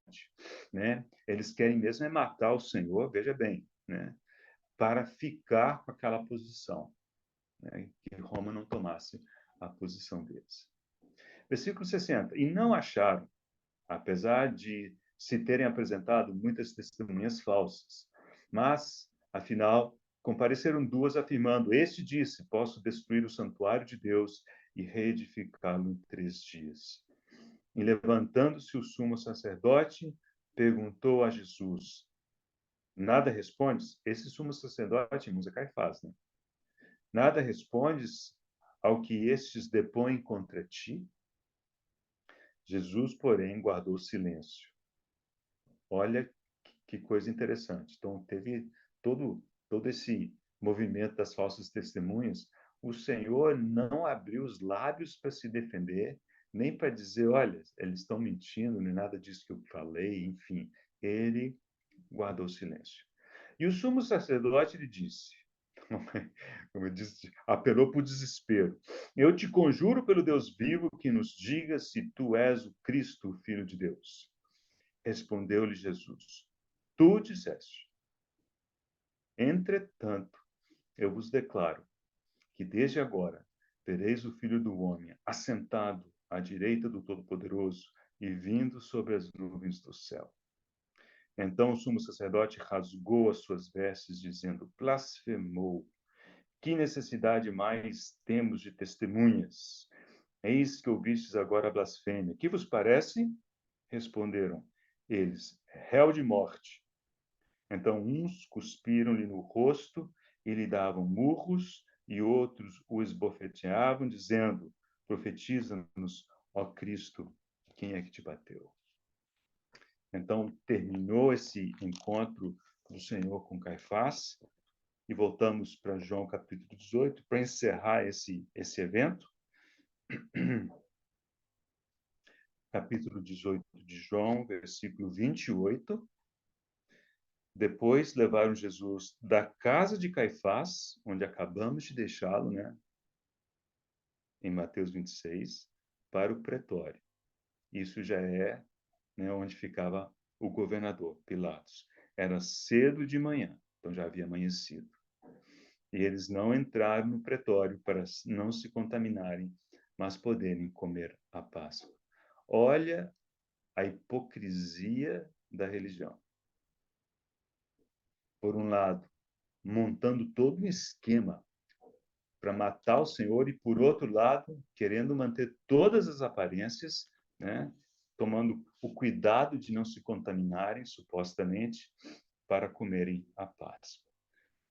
Né? Eles querem mesmo matar o Senhor, veja bem, né? Para ficar com aquela posição, né? Que Roma não tomasse a posição deles. Versículo 60. E não acharam, apesar de se terem apresentado muitas testemunhas falsas, mas, afinal, compareceram duas afirmando: Este disse, posso destruir o santuário de Deus e reedificá-lo em 3 dias. E levantando-se o sumo sacerdote, perguntou a Jesus: Nada respondes? Esse sumo sacerdote, irmãos, é Caifás, né? Nada respondes ao que estes depõem contra ti? Jesus, porém, guardou silêncio. Olha que coisa interessante. Então, teve todo esse movimento das falsas testemunhas. O Senhor não abriu os lábios para se defender, nem para dizer, olha, eles estão mentindo, nem nada disso que eu falei, enfim. Ele guardou silêncio. E o sumo sacerdote lhe disse, como eu disse, apelou para o desespero. Eu te conjuro pelo Deus vivo que nos diga se tu és o Cristo, o Filho de Deus. Respondeu-lhe Jesus, tu disseste. Entretanto, eu vos declaro que desde agora vereis o Filho do Homem assentado à direita do Todo-Poderoso e vindo sobre as nuvens do céu. Então o sumo sacerdote rasgou as suas vestes, dizendo, blasfemou. Que necessidade mais temos de testemunhas? Eis que ouvistes agora a blasfêmia. Que vos parece? Responderam eles, réu de morte. Então uns cuspiram-lhe no rosto e lhe davam murros, e outros o esbofeteavam, dizendo, profetiza-nos, ó Cristo, quem é que te bateu? Então terminou esse encontro do Senhor com Caifás, e voltamos para João capítulo 18, para encerrar esse evento. Capítulo 18 de João, versículo 28. Depois levaram Jesus da casa de Caifás, onde acabamos de deixá-lo, né? Em Mateus 26, para o pretório. Isso já é, né, onde ficava o governador, Pilatos. Era cedo de manhã, então já havia amanhecido. E eles não entraram no pretório para não se contaminarem, mas poderem comer a Páscoa. Olha a hipocrisia da religião. Por um lado, montando todo um esquema para matar o Senhor e, por outro lado, querendo manter todas as aparências, né? Tomando o cuidado de não se contaminarem, supostamente, para comerem a Páscoa.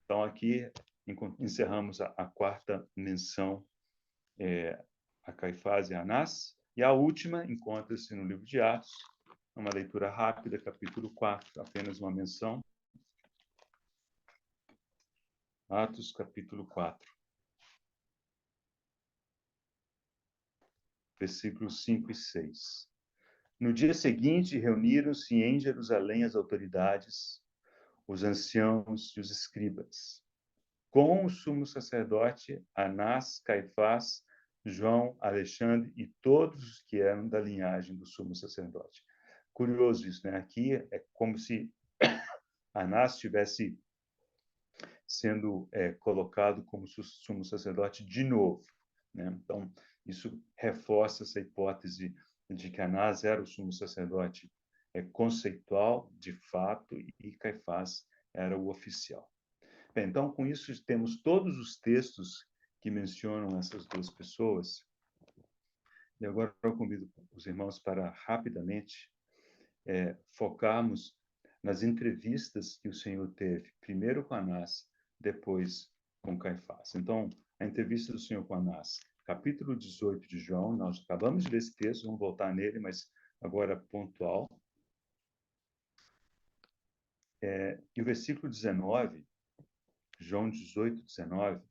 Então, aqui encerramos a quarta menção a Caifás e a Anás, e a última encontra-se no livro de Atos, uma leitura rápida, capítulo 4, apenas uma menção. Atos, capítulo 4, versículos 5 e 6. No dia seguinte, reuniram-se em Jerusalém as autoridades, os anciãos e os escribas, com o sumo sacerdote Anás, Caifás, João, Alexandre e todos os que eram da linhagem do sumo sacerdote. Curioso isso, né? Aqui é como se Anás estivesse sendo colocado como sumo sacerdote de novo, né? Então, isso reforça essa hipótese de que Anás era o sumo sacerdote conceitual, de fato, e Caifás era o oficial. Bem, então, com isso, temos todos os textos que mencionam essas duas pessoas. E agora eu convido os irmãos para, rapidamente, focarmos nas entrevistas que o Senhor teve, primeiro com Anás, depois com Caifás. Então, a entrevista do Senhor com Anás, capítulo 18 de João, nós acabamos de ler esse texto, vamos voltar nele, mas agora pontual. E o versículo 19, João 18, 19,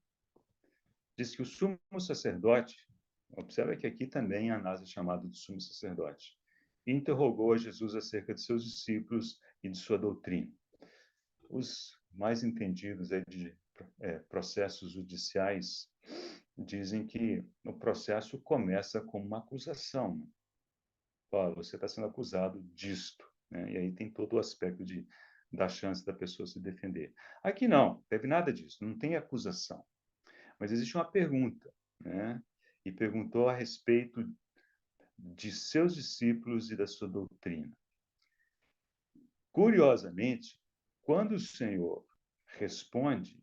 diz que o sumo sacerdote, observa que aqui também Anás é chamado de sumo sacerdote, interrogou a Jesus acerca de seus discípulos e de sua doutrina. Os mais entendidos de processos judiciais dizem que o processo começa com uma acusação. Olha, você está sendo acusado disto, né? E aí tem todo o aspecto da chance da pessoa se defender. Aqui não teve nada disso, não tem acusação. Mas existe uma pergunta, né? E perguntou a respeito de seus discípulos e da sua doutrina. Curiosamente, quando o Senhor responde,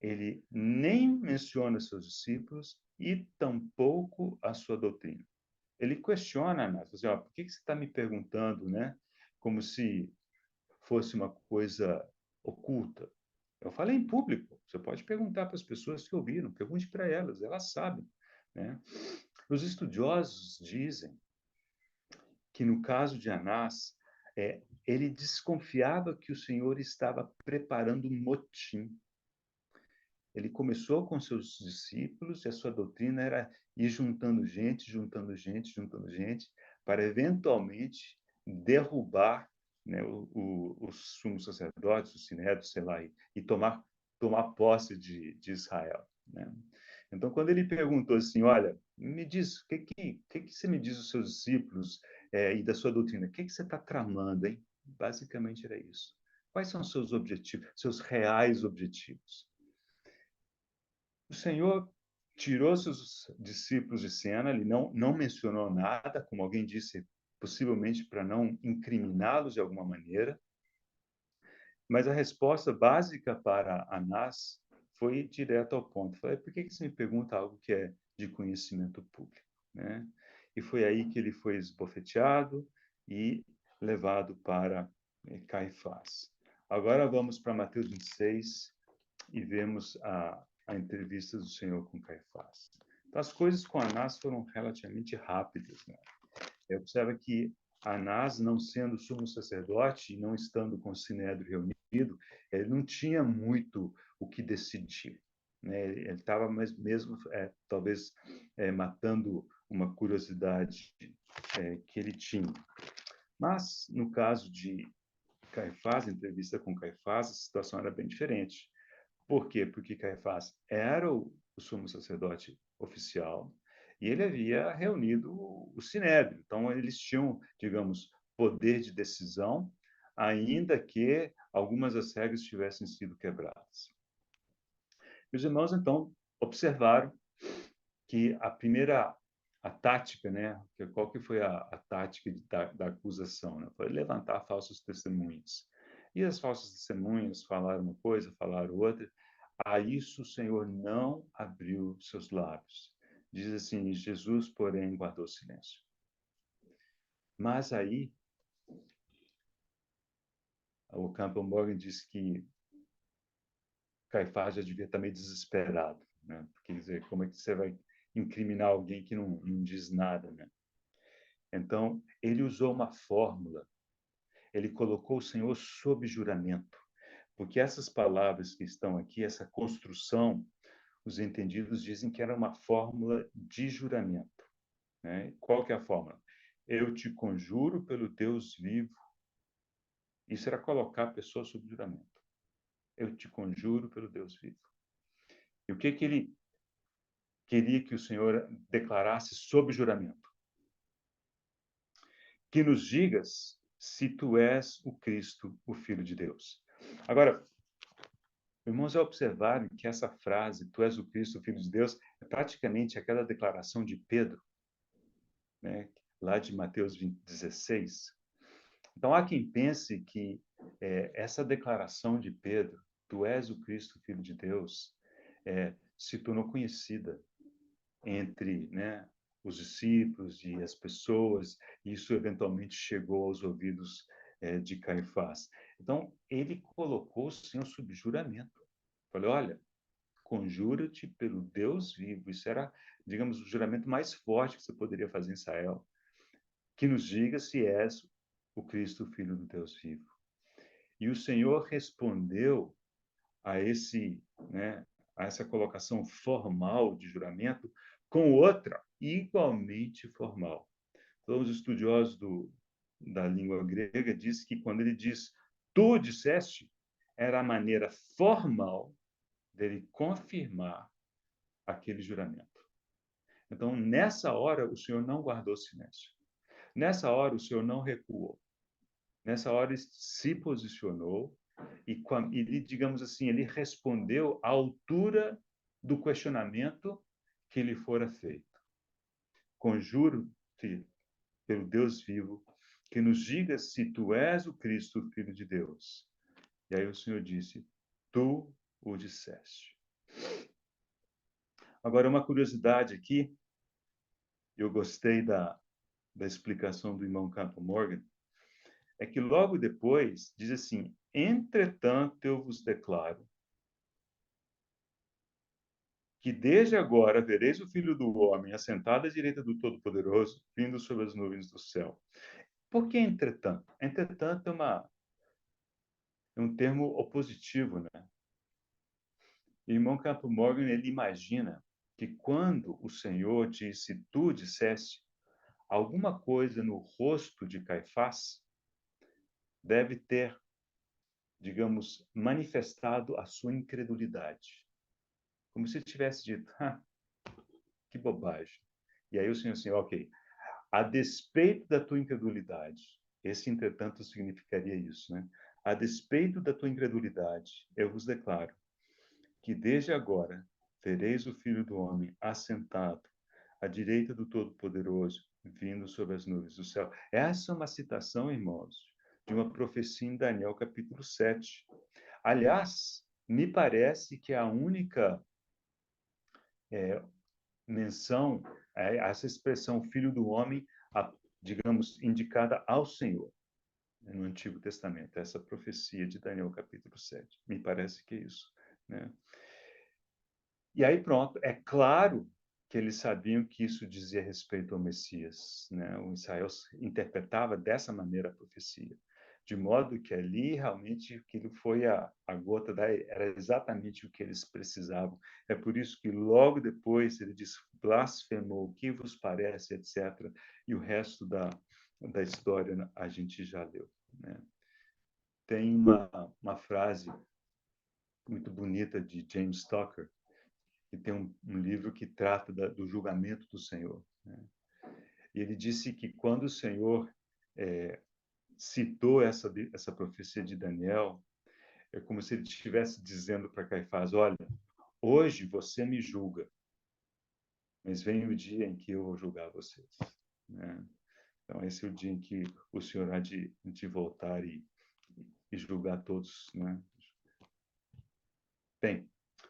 ele nem menciona seus discípulos e tampouco a sua doutrina. Ele questiona Anás, assim, por que você está me perguntando, né? Como se fosse uma coisa oculta. Eu falei em público Você pode perguntar para as pessoas que ouviram, pergunte para elas sabem, né? Os estudiosos dizem que no caso de Anás, ele desconfiava que o Senhor estava preparando um motim. Ele começou com seus discípulos e a sua doutrina era ir juntando gente, juntando gente, juntando gente, para eventualmente derrubar, né, os sumos sacerdotes, os sinédrios, sei lá, e tomar posse de Israel, né? Então, quando ele perguntou assim, olha, me diz, o que você me diz dos seus discípulos e da sua doutrina? O que você está tramando, hein? Basicamente era isso. Quais são os seus objetivos, seus reais objetivos? O Senhor tirou seus discípulos de cena, ele não mencionou nada, como alguém disse, possivelmente para não incriminá-los de alguma maneira, mas a resposta básica para Anás foi direto ao ponto. Falei, por que você me pergunta algo que é de conhecimento público, né? E foi aí que ele foi esbofeteado e levado para Caifás. Agora vamos para Mateus 26 e vemos a entrevista do Senhor com Caifás. Então, as coisas com Anás foram relativamente rápidas, né? Observa que Anás, não sendo sumo sacerdote e não estando com o sinédrio reunido, ele não tinha muito o que decidir, né? Ele estava mesmo, talvez, matando uma curiosidade que ele tinha. Mas, no caso de Caifás, entrevista com Caifás, a situação era bem diferente. Por quê? Porque Caifás era o sumo sacerdote oficial e ele havia reunido o sinédrio. Então, eles tinham, digamos, poder de decisão, ainda que algumas das regras tivessem sido quebradas. E os irmãos, então, observaram que a tática, né? Qual que foi a tática da acusação? Né? Foi levantar falsos testemunhos. E as falsas testemunhas falaram uma coisa, falaram outra. A isso o Senhor não abriu seus lábios. Diz assim, Jesus, porém, guardou silêncio. Mas aí, o Campbell Morgan diz que Caifás já devia estar meio desesperado, né? Porque dizer, como é que você vai incriminar alguém que não diz nada, né? Então, ele usou uma fórmula. Ele colocou o Senhor sob juramento. Porque essas palavras que estão aqui, essa construção, os entendidos dizem que era uma fórmula de juramento, né? Qual que é a fórmula? Eu te conjuro pelo Deus vivo. Isso era colocar a pessoa sob juramento. Eu te conjuro pelo Deus vivo. E o que ele queria que o Senhor declarasse sob juramento? Que nos digas se tu és o Cristo, o Filho de Deus. Agora, irmãos, ao observarem que essa frase, tu és o Cristo, o Filho de Deus, é praticamente aquela declaração de Pedro, né? Lá de Mateus 16. Então, há quem pense que essa declaração de Pedro, tu és o Cristo, Filho de Deus, se tornou conhecida entre, né, os discípulos e as pessoas, e isso eventualmente chegou aos ouvidos de Caifás. Então, ele colocou o Senhor sob juramento. Falou, olha, conjura-te pelo Deus vivo. Isso era, digamos, o juramento mais forte que você poderia fazer em Israel. Que nos diga se és o Cristo, Filho do Deus vivo. E o Senhor respondeu a né, a essa colocação formal de juramento com outra igualmente formal. Então, os estudiosos da língua grega dizem que quando ele diz tu disseste, era a maneira formal dele confirmar aquele juramento. Então, nessa hora, o Senhor não guardou silêncio. Nessa hora, o Senhor não recuou. Nessa hora, ele se posicionou e, digamos assim, ele respondeu à altura do questionamento que lhe fora feito. Conjuro-te pelo Deus vivo, que nos diga se tu és o Cristo, o Filho de Deus. E aí o Senhor disse, tu o disseste. Agora, uma curiosidade aqui, eu gostei da explicação do irmão Campbell Morgan, é que logo depois diz assim, entretanto eu vos declaro que desde agora vereis o Filho do Homem assentado à direita do Todo-Poderoso, vindo sobre as nuvens do céu. Por que entretanto? Entretanto é um termo opositivo, né? O irmão Campo Morgan, ele imagina que quando o Senhor disse, tu disseste, alguma coisa no rosto de Caifás deve ter, digamos, manifestado a sua incredulidade. Como se tivesse dito, que bobagem. E aí o Senhor assim, ok, a despeito da tua incredulidade, esse, entretanto, significaria isso, né? A despeito da tua incredulidade, eu vos declaro que desde agora vereis o Filho do Homem assentado à direita do Todo-Poderoso, vindo sobre as nuvens do céu. Essa é uma citação, irmãos, de uma profecia em Daniel, capítulo 7. Aliás, me parece que a única menção a essa expressão Filho do Homem, digamos, indicada ao Senhor no Antigo Testamento, essa profecia de Daniel, capítulo 7. Me parece que é isso, né? E aí, pronto, é claro que eles sabiam que isso dizia respeito ao Messias, né? O Israel interpretava dessa maneira a profecia, de modo que ali realmente aquilo foi a gota era exatamente o que eles precisavam. É por isso que logo depois ele diz, blasfemou, o que vos parece, etc. E o resto da história a gente já leu, né? Tem uma frase muito bonita de James Stocker, que tem um livro que trata do julgamento do Senhor, né? E ele disse que quando o Senhor citou essa profecia de Daniel, é como se ele estivesse dizendo para Caifás, olha, hoje você me julga, mas vem o dia em que eu vou julgar vocês, né? Então, esse é o dia em que o Senhor há de voltar e julgar todos, né? Bem,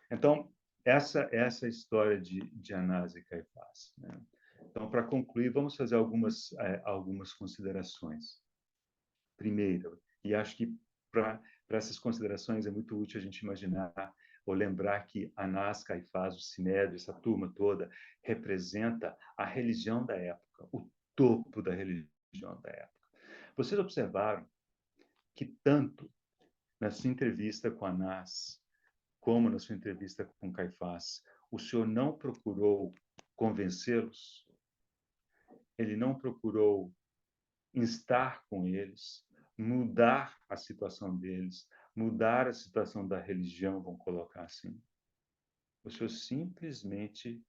então, essa é a história de Anás e Caifás, né? Então, para concluir, vamos fazer algumas considerações. Primeiro, e acho que para essas considerações é muito útil a gente imaginar ou lembrar que Anás, Caifás, o Sinédrio, essa turma toda, representa a religião da época, o topo da religião da época. Vocês observaram que tanto na sua entrevista com Anás, como na sua entrevista com Caifás, o Senhor não procurou convencê-los, ele não procurou estar com eles, mudar a situação deles, mudar a situação da religião, vamos colocar assim. O Senhor simplesmente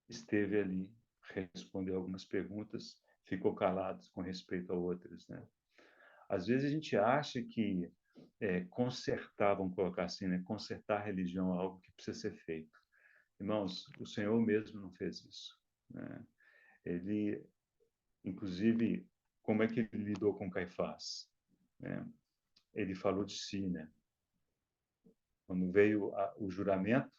esteve ali, respondeu algumas perguntas, ficou calado com respeito a outras, né? Às vezes a gente acha que consertar, vamos colocar assim, né? Consertar a religião é algo que precisa ser feito. Irmãos, o Senhor mesmo não fez isso, né? Ele, inclusive, como é que ele lidou com Caifás, né? Ele falou de si, né? Quando veio o juramento,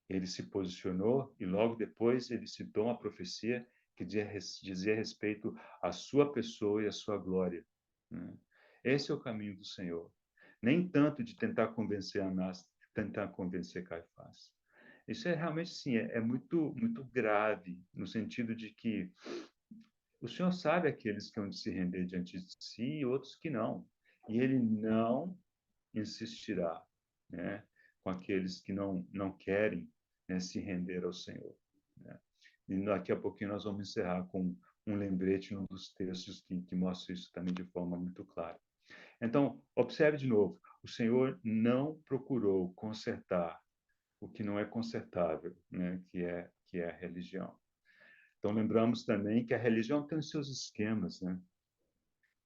ele se posicionou e logo depois ele citou uma profecia que dizia respeito à sua pessoa e à sua glória, né? Esse é o caminho do Senhor. Nem tanto de tentar convencer Anás, tentar convencer Caifás. Isso é realmente, sim, é muito, muito grave, no sentido de que o Senhor sabe aqueles que vão se render diante de si e outros que não. E ele não insistirá, né, com aqueles que não querem, né, se render ao Senhor, né? E daqui a pouquinho nós vamos encerrar com um lembrete num dos textos que mostra isso também de forma muito clara. Então, observe de novo, o Senhor não procurou consertar o que não é consertável, né, que é a religião. Então, lembramos também que a religião tem os seus esquemas, né?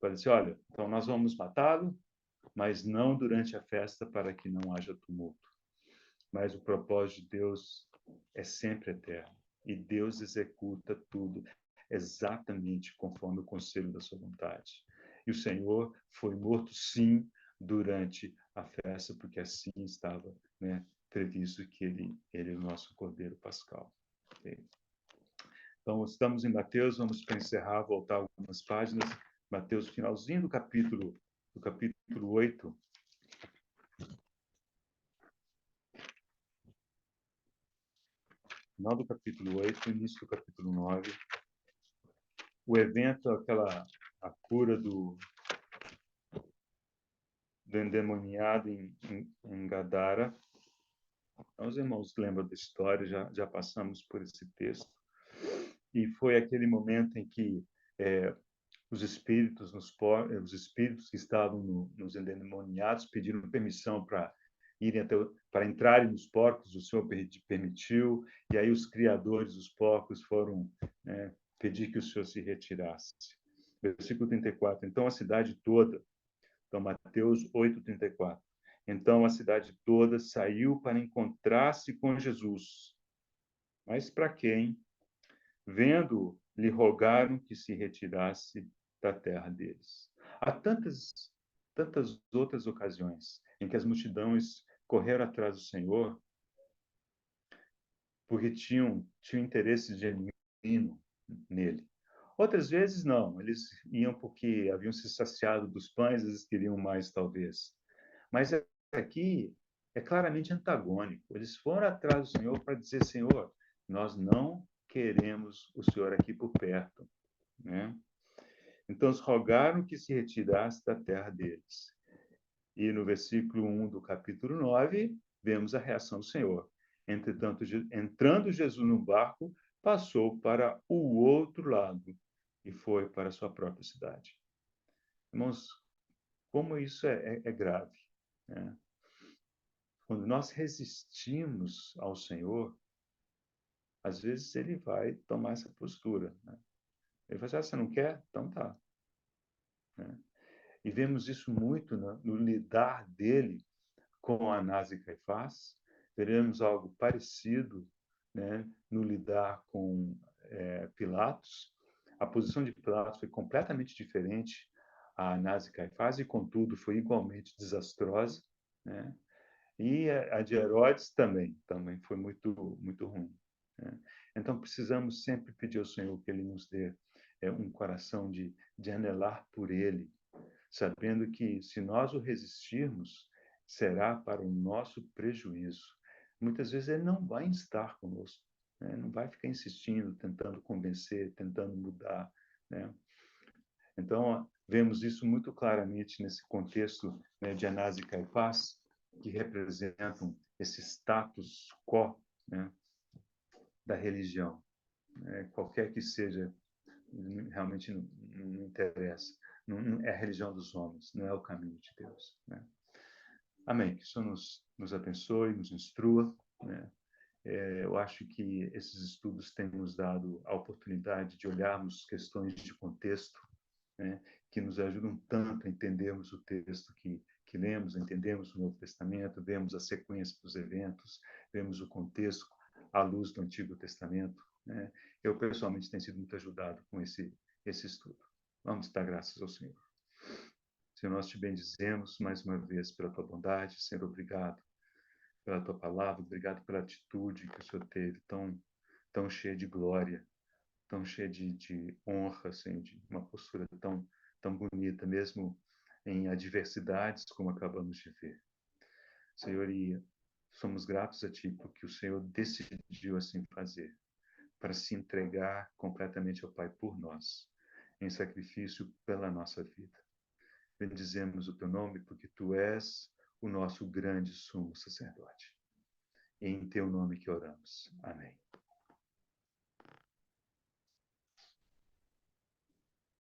Pode dizer, olha, então nós vamos matá-lo, mas não durante a festa para que não haja tumulto. Mas o propósito de Deus é sempre eterno. E Deus executa tudo exatamente conforme o conselho da sua vontade. E o Senhor foi morto, sim, durante a festa, porque assim estava, né, previsto que ele é o nosso Cordeiro Pascal. Okay? Então, estamos em Mateus, vamos para encerrar, voltar algumas páginas. Mateus, finalzinho do capítulo 8. final do capítulo 8, início do capítulo 9. O evento, a cura do endemoniado em Gadara. Então, os irmãos lembram da história, já passamos por esse texto. E foi aquele momento em que os espíritos que estavam nos endemoniados pediram permissão para entrarem nos porcos. O Senhor permitiu, e aí os criadores dos porcos foram pedir que o Senhor se retirasse. Versículo 34. Então a cidade toda, então Mateus 8:34. Então a cidade toda saiu para encontrar-se com Jesus. Mas para quem? Vendo, lhe rogaram que se retirasse da terra deles. Há tantas outras ocasiões em que as multidões correram atrás do Senhor porque tinham interesse genuíno nele. Outras vezes, não. Eles iam porque haviam se saciado dos pães, eles queriam mais, talvez. Mas aqui é claramente antagônico. Eles foram atrás do Senhor para dizer: Senhor, nós não queremos o Senhor aqui por perto, né? Então, eles rogaram que se retirasse da terra deles. E no versículo 1 do capítulo 9, vemos a reação do Senhor. Entretanto, entrando Jesus no barco, passou para o outro lado e foi para a sua própria cidade. Irmãos, como isso é grave, né? Quando nós resistimos ao Senhor, às vezes ele vai tomar essa postura, né? Ele vai dizer: você não quer? Então tá. Né? E vemos isso muito no lidar dele com Anás e Caifás. Veremos algo parecido, né, no lidar com Pilatos. A posição de Pilatos foi completamente diferente a Anás e Caifás, e, contudo, foi igualmente desastrosa, né? E a de Herodes também foi muito ruim, né? Então, precisamos sempre pedir ao Senhor que Ele nos dê um coração de anelar por Ele, sabendo que, se nós o resistirmos, será para o nosso prejuízo. Muitas vezes ele não vai estar conosco, né? Não vai ficar insistindo, tentando convencer, tentando mudar, né? Então, vemos isso muito claramente nesse contexto, né, de Anás e Caifás, que representam esse status quo, né, da religião, né? Qualquer que seja, realmente não interessa. Não é a religião dos homens, não é o caminho de Deus, né? Amém. Que o Senhor nos abençoe, nos instrua, né? Eu acho que esses estudos têm nos dado a oportunidade de olharmos questões de contexto, né, que nos ajudam tanto a entendermos o texto que lemos, entendemos o Novo Testamento, vemos a sequência dos eventos, vemos o contexto à luz do Antigo Testamento, né? Eu, pessoalmente, tenho sido muito ajudado com esse estudo. Vamos dar graças ao Senhor. Senhor, nós te bendizemos mais uma vez pela tua bondade. Senhor, obrigado pela tua palavra, obrigado pela atitude que o Senhor teve, tão cheia de glória, tão cheia de honra, assim, de uma postura tão bonita, mesmo em adversidades como acabamos de ver. Senhor, e somos gratos a Ti porque o Senhor decidiu assim fazer, para se entregar completamente ao Pai por nós, em sacrifício pela nossa vida. Bendizemos o Teu nome porque Tu és o nosso grande sumo sacerdote. É em Teu nome que oramos. Amém.